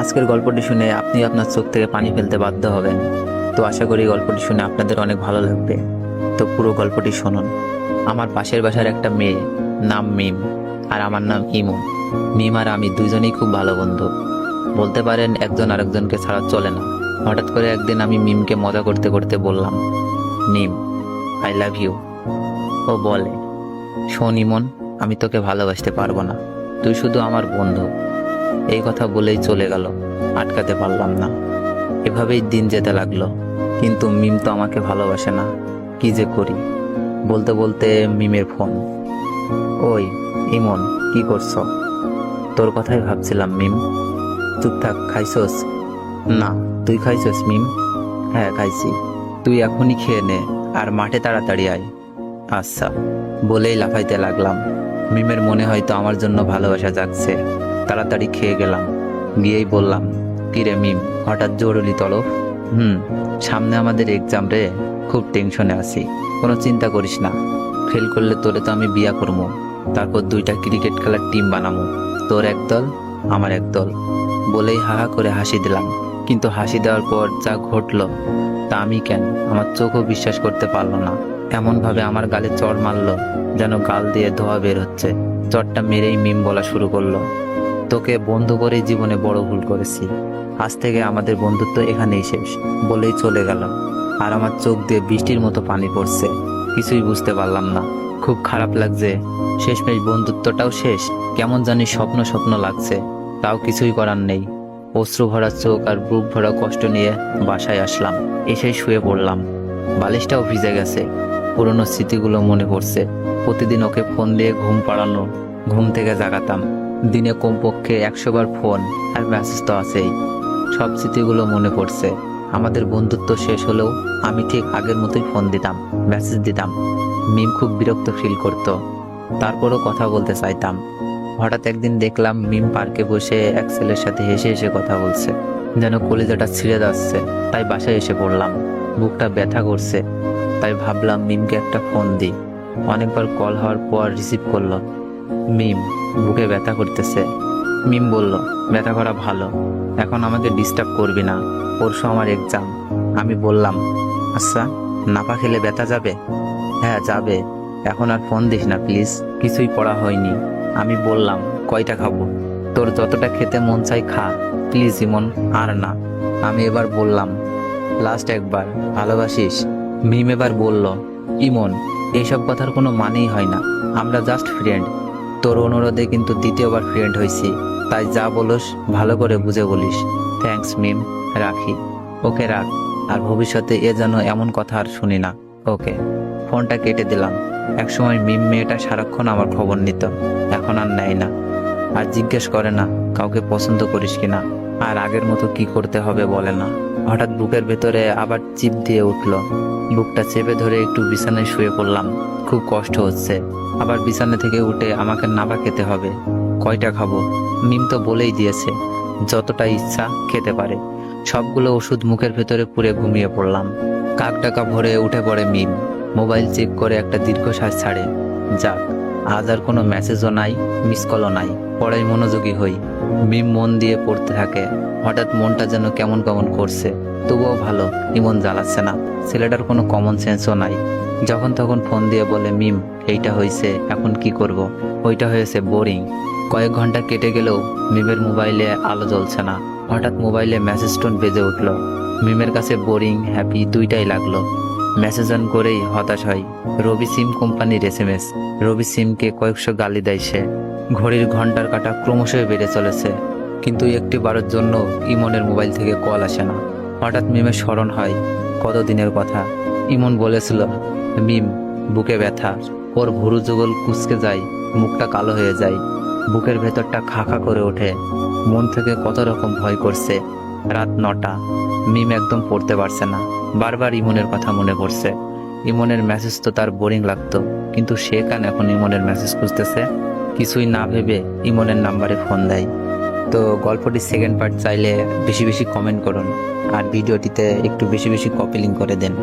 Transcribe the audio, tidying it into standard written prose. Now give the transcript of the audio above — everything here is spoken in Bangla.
আজকের গল্পটি শুনে আপনি আপনার চোখ থেকে পানি ফেলতে বাধ্য হবেন। তো আশা করি গল্পটি শুনে আপনাদের অনেক ভালো লাগবে। তো পুরো গল্পটি শুনুন। আমার পাশের বাসার একটা মেয়ে, নাম মিম, আর আমার নাম ইমু। মিম আর আমি দুইজনেই খুব ভালো বন্ধু, বলতে পারেন একজন আরেকজনকে ছাড়া চলে না। হঠাৎ করে একদিন আমি মিমকে মজা করতে করতে বললাম, মিম, আই লাভ ইউ। ও বলে, শোন ইমন, আমি তোকে ভালোবাসতে পারবো না, তুই শুধু আমার বন্ধু। এই কথা বলেই চলে গেল, আটকাতে পারলাম না। এভাবেই দিন যেতে লাগলো, কিন্তু মিম তো আমাকে ভালোবাসে না। কি যে করি। বলতে বলতে মিমের ফোন। ওই ইমন, কি করছো? তোর কথাই ভাবছিলাম মিম। চুপ থাক, খাইছস? না, তুই খাইছস মিম? হ্যাঁ খাইছি। তুই এখনই খেয়ে নে, আর মাঠে তাড়াতাড়ি আয়। আচ্ছা, বলেই লাফাইতে লাগলাম। মিমের মনে হয়তো আমার জন্য ভালোবাসা জাগছে। তাড়াতাড়ি খেয়ে গেলাম, গিয়েই বললাম, কিরে মিম, হঠাৎ জরুরি তলব? সামনে আমাদের এক্সাম রে, খুব টেনশনে আছি। কোনো চিন্তা করিস না, ফেল করলে তোরে তো আমি বিয়া করবো, তারপর 2টা ক্রিকেট খেলার টিম বানাবো, তোর এক দল আমার এক দল। বলেই হাহা করে হাসি দিলাম। কিন্তু হাসি দেওয়ার পর যা ঘটলো তা আমি কেন, আমার চোখও বিশ্বাস করতে পারলো না। এমনভাবে আমার গালে চড় মারলো যেন গাল দিয়ে ধোয়া বের হচ্ছে। চড়টা মেরেই মিম বলা শুরু করলো, তোকে বন্ধু করেই জীবনে বড় ভুল করেছি, আজ থেকে আমাদের বন্ধুত্ব এখানেই শেষ। বলেই চলে গেল। আর আমার চোখ দিয়ে বৃষ্টির মতো পানি পড়ছে। কিছুই বুঝতে পারলাম না, খুব খারাপ লাগছে। শেষমেশ বন্ধুত্বটাও শেষ। কেমন জানি স্বপ্ন স্বপ্ন লাগছে, তাও কিছুই করার নেই। অশ্রু ভরা চোখ আর বুক ভরা কষ্ট নিয়ে বাসায় আসলাম। এসেই শুয়ে পড়লাম। বালিশটাও ভিজে গেছে। পুরনো স্মৃতিগুলো মনে পড়ছে। প্রতিদিন ওকে ফোন দিয়ে ঘুম পাড়ানো, ঘুম থেকে জাগাতাম। দিনে কমপক্ষে 100 বার ফোন আর মেসেজ তো আছেই। সব স্মৃতিগুলো মনে পড়ছে। আমাদের বন্ধুত্ব শেষ হলেও আমি ঠিক আগের মতোই ফোন দিতাম, মেসেজ দিতাম। মিম খুব বিরক্ত ফিল করত, তারপরও কথা বলতে চাইতাম। হঠাৎ একদিন দেখলাম মিম পার্কে বসে এক ছেলের সাথে হেসে হেসে কথা বলছে, যেন কলিজাটা ছিঁড়ে যাচ্ছে। তাই বাসায় এসে পড়লাম। বুকটা ব্যথা করছে, তাই ভাবলাম মিমকে একটা ফোন দিই। অনেকবার কল হওয়ার পর রিসিভ করলো। মিম, বুকে ব্যথা করতেছে। মিম বলল, ব্যথা করা ভালো, এখন আমাকে ডিস্টার্ব করবি না, পরশু আমার এক্সাম। আমি বললাম, আচ্ছা, নাপা খেলে ব্যথা যাবে? হ্যাঁ যাবে, এখন আর ফোন দিস না প্লিজ, কিছুই পড়া হয়নি। আমি বললাম, কয়টা খাবো? তোর যতটা খেতে মন চাই খা, প্লিজ ইমন, আর না। আমি এবার বললাম, লাস্ট একবার, ভালোবাসিস? মিম এবার বলল, ইমন, এইসব কথার কোনো মানেই হয় না, আমরা জাস্ট ফ্রেন্ড। তোর অনুরোধে কিন্তু দ্বিতীয়বার ফ্রেন্ড হয়েছি, তাই যা বলোস ভালো করে বুঝে বলিস। থ্যাঙ্কস মিম, রাখি। ওকে রাখ, আর ভবিষ্যতে এ যেন এমন কথা আর শুনি না। ওকে। ফোনটা কেটে দিলাম। একসময় মিম মেয়েটা সারাক্ষণ আমার খবর নিত, এখন আর নেয় না। আর জিজ্ঞেস করে না কাউকে পছন্দ করিস কিনা, আর আগের মতো কি করতে হবে বলে না। হঠাৎ বুকের ভেতরে আবার চিপ দিয়ে উঠলো। বুকটা চেপে ধরে একটু বিছানায় শুয়ে পড়লাম। খুব কষ্ট হচ্ছে। আবার বিছানা থেকে উঠে আমাকে নাবা খেতে হবে। কয়টা খাবো? মিম তো বলেই দিয়েছে যতটা ইচ্ছা খেতে পারে। সবগুলো ওষুধ মুখের ভেতরে পুরে ঘুমিয়ে পড়লাম। কাক ডাকা ভরে উঠে পড়ে মিম। মোবাইল চেক করে একটা দীর্ঘশ্বাস ছাড়ে। যাক, আজ আর কোনো মেসেজও নাই, মিস কলও নাই। পড়ায় মনোযোগী হই। মিম মন দিয়ে পড়তে থাকে। হঠাৎ মনটা যেন কেমন কেমন করছে। তবুও ভালো, ইমন জ্বালাচ্ছে না। ছেলেটার কোনো কমন সেন্সও নাই। যখন তখন ফোন দিয়ে বলে, মিম, এইটা হয়েছে, এখন কি করব? ওইটা হয়েছে, বোরিং। কয়েক ঘন্টা কেটে গেলেও মিমের মোবাইলে আলো জ্বলছে না। হঠাৎ মোবাইলে মেসেজ টোন বেজে উঠল। মিমের কাছে বোরিং হ্যাপি দুইটাই লাগলো। মেসেজ অন করেই হতাশ হয়। রবি সিম কোম্পানির SMS। রবি সিমকে কয়েকশো গালি দেয় সে। ঘড়ির ঘন্টার কাঁটা ক্রমশই বেড়ে চলেছে, কিন্তু একটি বারের জন্য ইমনের মোবাইল থেকে কল আসে না। হঠাৎ মিমের স্মরণ হয় কতদিনের কথা। ইমন বলেছিল, মিম, বুকে ব্যথা। ওর ভুরু যুগল কুঁচকে যায়, মুখটা কালো হয়ে যায়, বুকের ভেতরটা খা খা করে ওঠে। মন থেকে কত রকম ভয় করছে। রাত 9টা। মিম একদম পড়তে পারছে না। বারবার ইমনের কথা মনে পড়ছে। ইমনের মেসেজ তো তার বোরিং লাগতো, কিন্তু সে কেন এখন ইমনের মেসেজ খুঁজতেছে? কিছুই না ভেবে ইমনের নাম্বারে ফোন দেয়। তো গল্পটির সেকেন্ড পার্ট চাইলে বেশি বেশি কমেন্ট করুন, আর ভিডিওটিতে একটু বেশি বেশি কপি লিঙ্ক করে দেন।